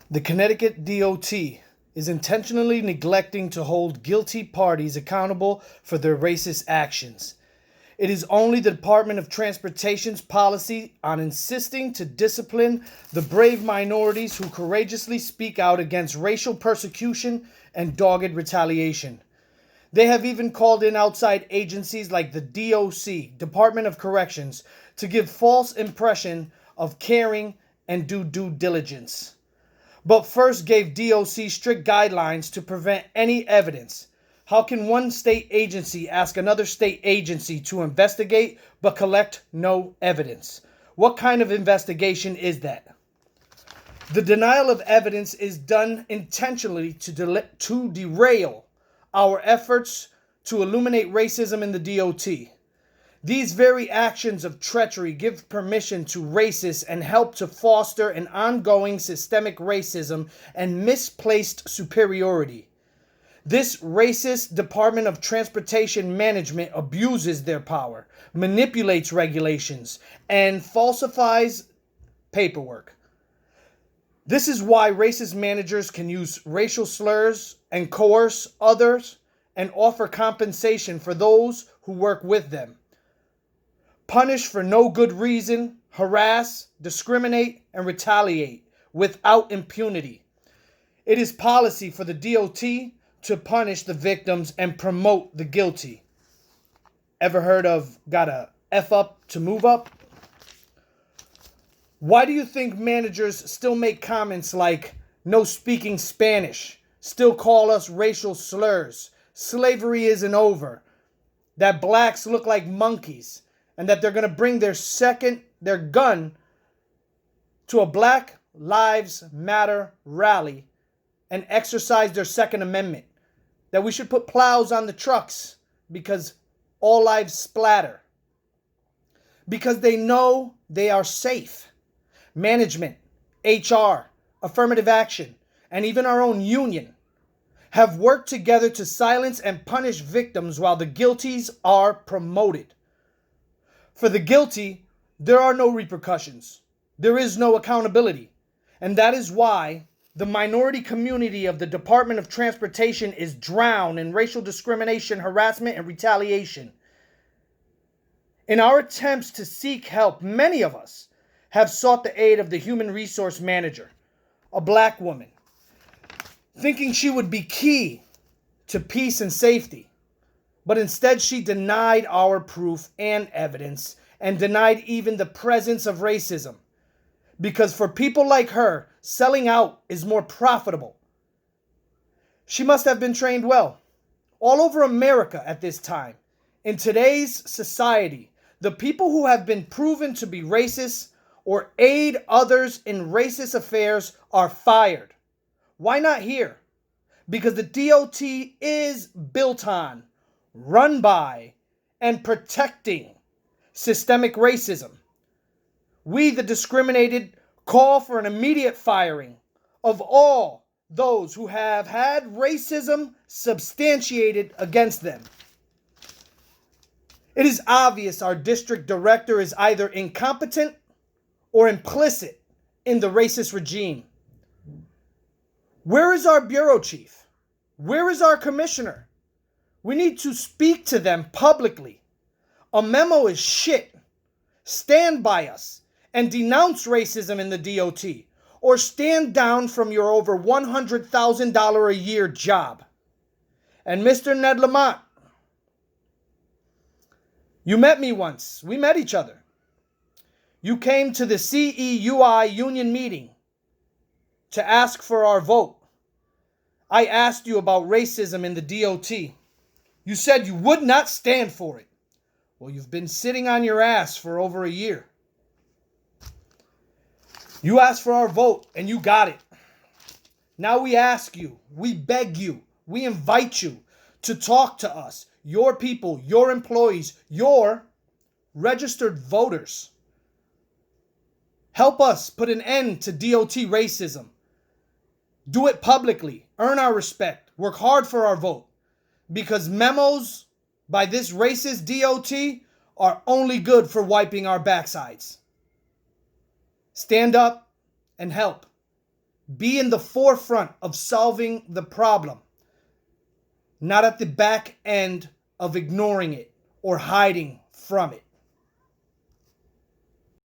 The Connecticut DOT is intentionally neglecting to hold guilty parties accountable for their racist actions. It is only the Department of Transportation's policy on insisting to discipline the brave minorities who courageously speak out against racial persecution and dogged retaliation. They have even called in outside agencies like the DOC, Department of Corrections, to give false impression of caring and do due diligence. But first gave DOC strict guidelines to prevent any evidence. How can one state agency ask another state agency to investigate but collect no evidence? What kind of investigation is that? The denial of evidence is done intentionally to derail our efforts to eliminate racism in the DOT. These very actions of treachery give permission to racists and help to foster an ongoing systemic racism and misplaced superiority. This racist Department of Transportation management abuses their power, manipulates regulations, and falsifies paperwork. This is why racist managers can use racial slurs and coerce others and offer compensation for those who work with them. Punish for no good reason, harass, discriminate, and retaliate without impunity. It is policy for the DOT to punish the victims and promote the guilty. Ever heard of gotta F up to move up? Why do you think managers still make comments like no speaking Spanish, still call us racial slurs, slavery isn't over, that blacks look like monkeys, and that they're going to bring their gun to a Black Lives Matter rally and exercise their Second Amendment? That we should put plows on the trucks because all lives splatter. Because they know they are safe. Management, HR, affirmative action, and even our own union have worked together to silence and punish victims while the guilties are promoted. For the guilty, there are no repercussions. There is no accountability. And that is why the minority community of the Department of Transportation is drowned in racial discrimination, harassment, and retaliation. In our attempts to seek help, many of us have sought the aid of the human resource manager, a black woman, thinking she would be key to peace and safety. But instead, she denied our proof and evidence and denied even the presence of racism. Because for people like her, selling out is more profitable. She must have been trained well. All over America at this time, in today's society, the people who have been proven to be racist or aid others in racist affairs are fired. Why not here? Because the DOT is built on, run by, and protecting systemic racism. We, the discriminated, call for an immediate firing of all those who have had racism substantiated against them. It is obvious our district director is either incompetent or implicit in the racist regime. Where is our bureau chief? Where is our commissioner? We need to speak to them publicly. A memo is shit. Stand by us and denounce racism in the DOT, or stand down from your over $100,000 a year job. And Mr. Ned Lamont, you met me once. We met each other. You came to the CEUI union meeting to ask for our vote. I asked you about racism in the DOT. You said you would not stand for it. Well, you've been sitting on your ass for over a year. You asked for our vote and you got it. Now we ask you, we beg you, we invite you to talk to us, your people, your employees, your registered voters. Help us put an end to DOT racism. Do it publicly. Earn our respect. Work hard for our vote. Because memos by this racist DOT are only good for wiping our backsides. Stand up and help. Be in the forefront of solving the problem, not at the back end of ignoring it or hiding from it.